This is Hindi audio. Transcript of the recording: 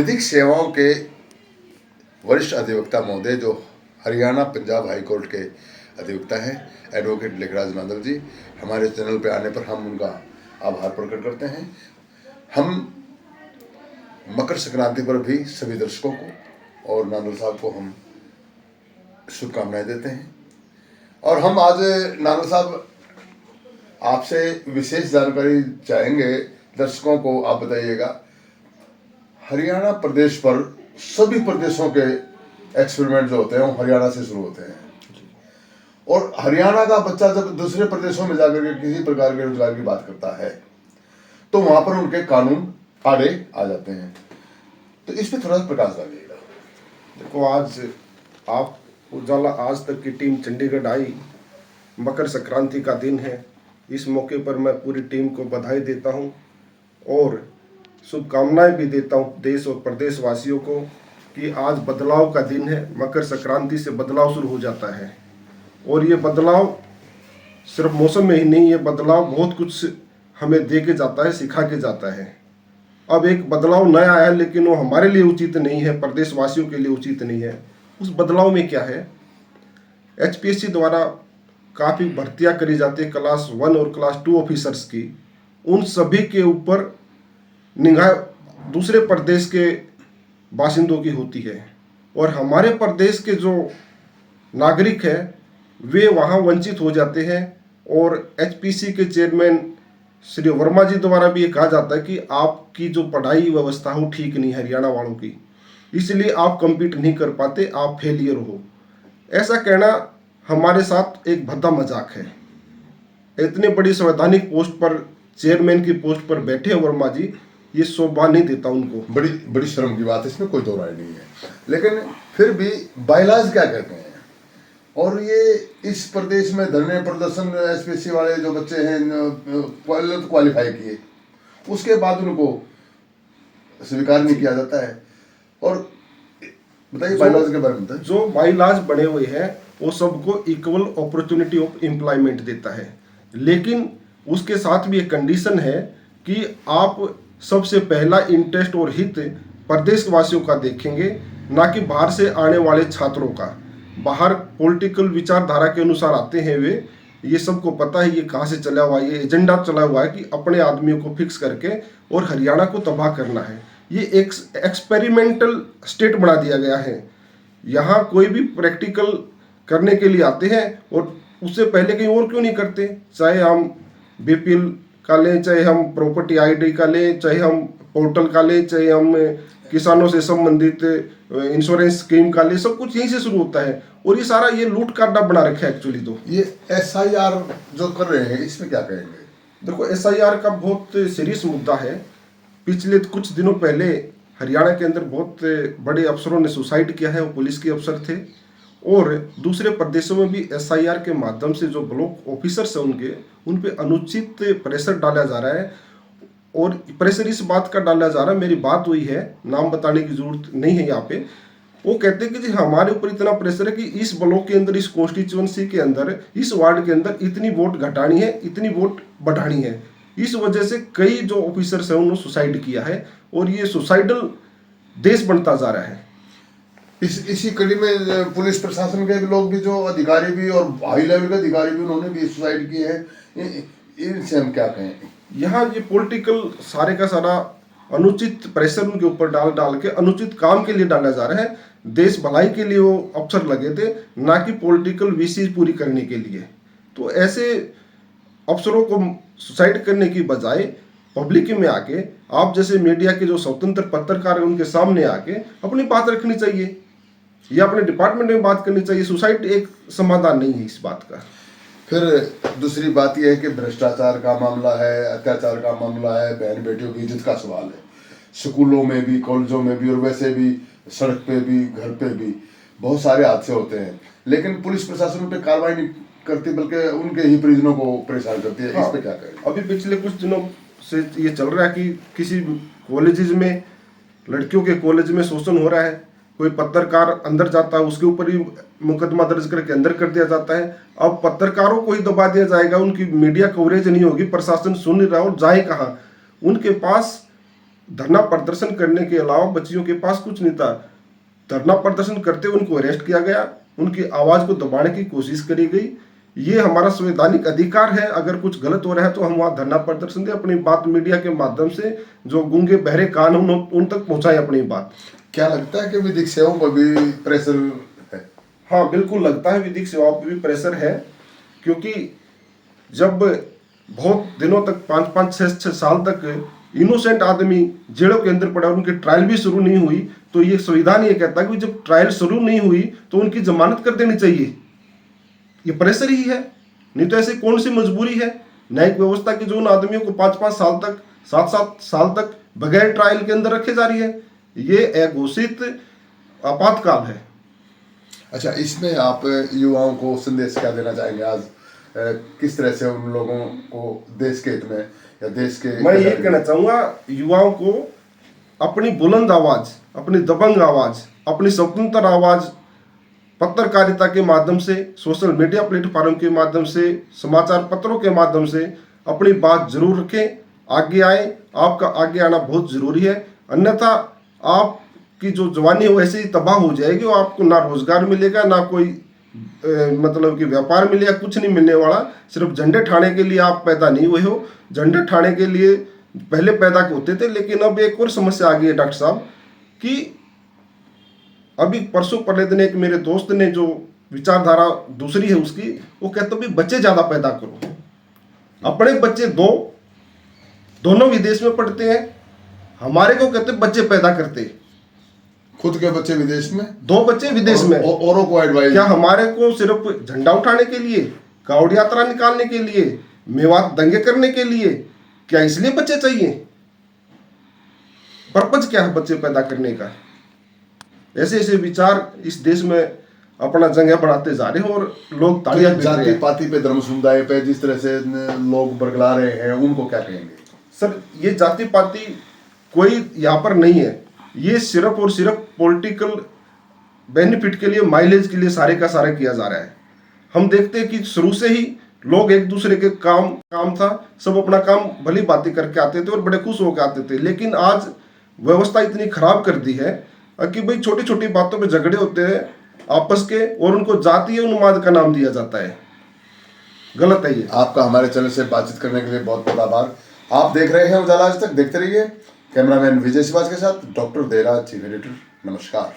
विधिक सेवाओं के वरिष्ठ अधिवक्ता महोदय जो हरियाणा पंजाब हाई कोर्ट के अधिवक्ता हैं, एडवोकेट लेखराज नांदल जी, हमारे चैनल पर आने पर हम उनका आभार प्रकट करते हैं। हम मकर संक्रांति पर भी सभी दर्शकों को और नांदल साहब को हम शुभकामनाएं देते हैं। और हम आज नांदल साहब आपसे विशेष जानकारी चाहेंगे। दर्शकों को आप बताइएगा, हरियाणा प्रदेश पर सभी प्रदेशों के एक्सपेरिमेंट जो होते हैं वो हरियाणा से शुरू होते हैं, और हरियाणा का बच्चा जब दूसरे प्रदेशों में जाकर के किसी प्रकार के रोजगार की बात करता है तो वहां पर उनके कानून आड़े आ जाते हैं। तो इस पे थोड़ा प्रकाश डालिएगा। देखो, आज आप उजाला आज तक की टीम चंडीगढ़ आई, मकर संक्रांति का दिन है। इस मौके पर मैं पूरी टीम को बधाई देता हूं और शुभकामनाएं भी देता हूं देश और प्रदेश वासियों को कि आज बदलाव का दिन है। मकर संक्रांति से बदलाव शुरू हो जाता है और ये बदलाव सिर्फ मौसम में ही नहीं, ये बदलाव बहुत कुछ हमें दे के जाता है, सिखा के जाता है। अब एक बदलाव नया आया लेकिन वो हमारे लिए उचित नहीं है, प्रदेशवासियों के लिए उचित नहीं है। उस बदलाव में क्या है, एचपीएससी द्वारा काफ़ी भर्तियां करी जाती है क्लास 1 और क्लास 2 ऑफिसर्स की। उन सभी के ऊपर निगाह दूसरे प्रदेश के बाशिंदों की होती है और हमारे प्रदेश के जो नागरिक हैं वे वहाँ वंचित हो जाते हैं। और एचपीसी के चेयरमैन श्री वर्मा जी द्वारा भी ये कहा जाता है कि आपकी जो पढ़ाई व्यवस्था हो ठीक नहीं है हरियाणा वालों की, इसलिए आप कम्पीट नहीं कर पाते, आप फेलियर हो। ऐसा कहना हमारे साथ एक भद्दा मजाक है। इतने बड़ी संवैधानिक पोस्ट पर, चेयरमैन की पोस्ट पर बैठे वर्मा जी, ये शोभा नहीं देता उनको। बड़ी शर्म की बात है, इसमें कोई दो राय नहीं है। लेकिन फिर भी बायलाज क्या कहते हैं, और ये इस प्रदेश में धरने प्रदर्शन एसपीएससी वाले जो बच्चे हैं क्वालिफाई किए, उसके बाद उनको स्वीकार नहीं किया जाता है। और बताइए बायलाज के बारे में बताइए। जो बायलाज बने हुए हैं वो सबको इक्वल अपॉर्चुनिटी ऑफ एम्प्लॉयमेंट देता है, लेकिन उसके साथ भी एक कंडीशन है कि आप सबसे पहला इंटरेस्ट और हित प्रदेशवासियों का देखेंगे, ना कि बाहर से आने वाले छात्रों का। बाहर पॉलिटिकल विचारधारा के अनुसार आते हैं वे, ये सबको पता है ये कहाँ से चला हुआ है, ये एजेंडा चला हुआ है कि अपने आदमियों को फिक्स करके और हरियाणा को तबाह करना है। ये एक एक्सपेरिमेंटल स्टेट बना दिया गया है। यहाँ कोई भी प्रैक्टिकल करने के लिए आते हैं और उससे पहले कहीं और क्यों नहीं करते। चाहे हम बीपीएल का लें, चाहे हम प्रॉपर्टी आईडी का लें, चाहे हम पोर्टल का लें, चाहे हम किसानों से संबंधित इंश्योरेंस स्कीम का लें, सब कुछ यहीं से शुरू होता है। और ये सारा ये लूट काटा बना रखा है एक्चुअली। तो ये एसआईआर जो कर रहे हैं इसमें क्या कहेंगे? देखो, एसआईआर का बहुत सीरियस मुद्दा है। पिछले कुछ दिनों पहले हरियाणा के अंदर बहुत बड़े अफसरों ने सुसाइड किया है, वो पुलिस के अफसर थे। और दूसरे प्रदेशों में भी एसआईआर के माध्यम से जो ब्लॉक ऑफिसर्स हैं उन पे अनुचित प्रेशर डाला जा रहा है। और प्रेशर इस बात का डाला जा रहा है, मेरी बात हुई है, नाम बताने की जरूरत नहीं है यहाँ पे। वो कहते हैं कि जी हमारे ऊपर इतना प्रेशर है कि इस ब्लॉक के अंदर, इस कॉन्स्टिट्यूएंसी के अंदर, इस वार्ड के अंदर इतनी वोट घटानी है, इतनी वोट बढ़ानी है। इस वजह से कई जो ऑफिसर्स हैं उन्होंने सुसाइड किया है और ये सुसाइडल देश बनता जा रहा है। इसी कड़ी में पुलिस प्रशासन के लोग भी, जो अधिकारी भी और हाई लेवल के अधिकारी भी, उन्होंने भी सुसाइड किए हैं। इनसे हम क्या कहें? यहाँ ये पॉलिटिकल सारे का सारा अनुचित प्रेशर उनके ऊपर डाल के अनुचित काम के लिए डाला जा रहा है। देश भलाई के लिए वो अफसर लगे थे, ना कि पॉलिटिकल विशेष पूरी करने के लिए। तो ऐसे अफसरों को सुसाइड करने की बजाय पब्लिक में आके, आप जैसे मीडिया के जो स्वतंत्र पत्रकार हैं उनके सामने आके अपनी बात रखनी चाहिए या अपने डिपार्टमेंट में बात करनी चाहिए। सुसाइड एक समाधान नहीं है इस बात का। फिर दूसरी बात यह है कि भ्रष्टाचार का मामला है, अत्याचार का मामला है, बहन बेटियों की इज्जत का सवाल है। स्कूलों में भी, कॉलेजों में भी और वैसे भी सड़क पे भी, घर पे भी बहुत सारे हादसे होते हैं, लेकिन पुलिस प्रशासन उन पर कार्रवाई नहीं करती, बल्कि उनके ही परिजनों को परेशान करती है। इस पर क्या करें? अभी पिछले कुछ दिनों से ये चल रहा है कि किसी कॉलेजेस में, लड़कियों के कॉलेज में शोषण हो रहा है। कोई पत्रकार अंदर जाता है, उसके ऊपर ही मुकदमा दर्ज करके अंदर कर दिया जाता है। अब पत्रकारों को ही दबा दिया जाएगा, उनकी मीडिया कवरेज नहीं होगी, प्रशासन सुन नहीं रहा और जाए कहाँ। उनके पास धरना प्रदर्शन करने के अलावा बच्चियों के पास कुछ नहीं था। धरना प्रदर्शन करते हुए उनको अरेस्ट किया गया, उनकी आवाज को दबाने की कोशिश करी गई। ये हमारा संवैधानिक अधिकार है, अगर कुछ गलत हो रहा है तो हम वहाँ धरना प्रदर्शन दें, अपनी बात मीडिया के माध्यम से जो गूंगे बहरे कान उन तक पहुंचाएं अपनी बात। क्या लगता है कि विधिक सेवाओं पर भी प्रेशर है? हाँ, बिल्कुल लगता है विधिक सेवाओं पर भी प्रेशर है, क्योंकि जब बहुत दिनों तक 5-5, 6-6 साल तक इनोसेंट आदमी जेलों के अंदर पड़ा, उनकी ट्रायल भी शुरू नहीं हुई, तो ये संविधान ये कहता है कि जब ट्रायल शुरू नहीं हुई तो उनकी जमानत कर देनी चाहिए। ये प्रेशर ही है, नहीं तो ऐसी कौन सी मजबूरी है न्यायिक व्यवस्था की जो उन आदमियों को 5-5 साल तक, 7-7 साल तक बगैर ट्रायल के अंदर रखे जा रही है। ये अघोषित आपातकाल है। अच्छा, इसमें आप युवाओं को संदेश क्या देना चाहेंगे आज? किस तरह से उन लोगों को देश के हित में या देश के, मैं ये कहना चाहूंगा युवाओं को अपनी बुलंद आवाज, अपनी दबंग आवाज, अपनी स्वतंत्र आवाज पत्रकारिता के माध्यम से, सोशल मीडिया प्लेटफॉर्म के माध्यम से, समाचार पत्रों के माध्यम से अपनी बात जरूर रखें, आगे आए। आपका आगे आना बहुत जरूरी है, अन्यथा आपकी जो जवानी है वो ऐसे ही तबाह हो जाएगी और आपको ना रोजगार मिलेगा, ना कोई मतलब कि व्यापार मिलेगा, कुछ नहीं मिलने वाला। सिर्फ झंडे ठाने के लिए आप पैदा नहीं हुए हो, झंडे ठाने के लिए पहले पैदा होते थे। लेकिन अब एक और समस्या आ गई है डॉक्टर साहब कि अभी परसों पहले दिन एक मेरे दोस्त ने, जो विचारधारा दूसरी है उसकी, वो कहता भी बच्चे ज्यादा पैदा करो। अपने बच्चे दोनों विदेश में पढ़ते हैं, हमारे को कहते बच्चे पैदा करते, खुद के बच्चे विदेश में, 2 बच्चे विदेश में, औरों को एडवाइस। क्या हमारे को सिर्फ झंडा उठाने के लिए, कावड़ यात्रा निकालने के लिए, मेवात दंगे करने के लिए, क्या इसलिए बच्चे चाहिए? पर्पज क्या है बच्चे पैदा करने का? ऐसे ऐसे विचार इस देश में अपना जगह बढ़ाते जा रहे हैं और लोग तालियां बजा रहे हैं। जाति पाति पे, धर्म समुदाय पे जिस तरह से लोग बरगला रहे हैं, उनको क्या कहेंगे? सर, ये जाति पाति कोई यहाँ पर नहीं है, ये सिर्फ और सिर्फ पॉलिटिकल बेनिफिट के लिए, माइलेज के लिए सारे का सारा किया जा रहा है। हम देखते हैं कि शुरू से ही लोग एक दूसरे के काम था, सब अपना काम भली बातें करके आते थे और बड़े खुश होकर आते थे। लेकिन आज व्यवस्था इतनी खराब कर दी है कि भाई छोटी छोटी बातों पे झगड़े होते हैं आपस के और उनको जातीय उन्माद का नाम दिया जाता है। गलत है ये। आपका हमारे चैनल से बातचीत करने के लिए बहुत बहुत आभार। आप देख रहे हैं उजाला आज तक, देखते रहिए। कैमरामैन विजय शिवाज के साथ डॉक्टर देरा, चीफ एडिटर। नमस्कार।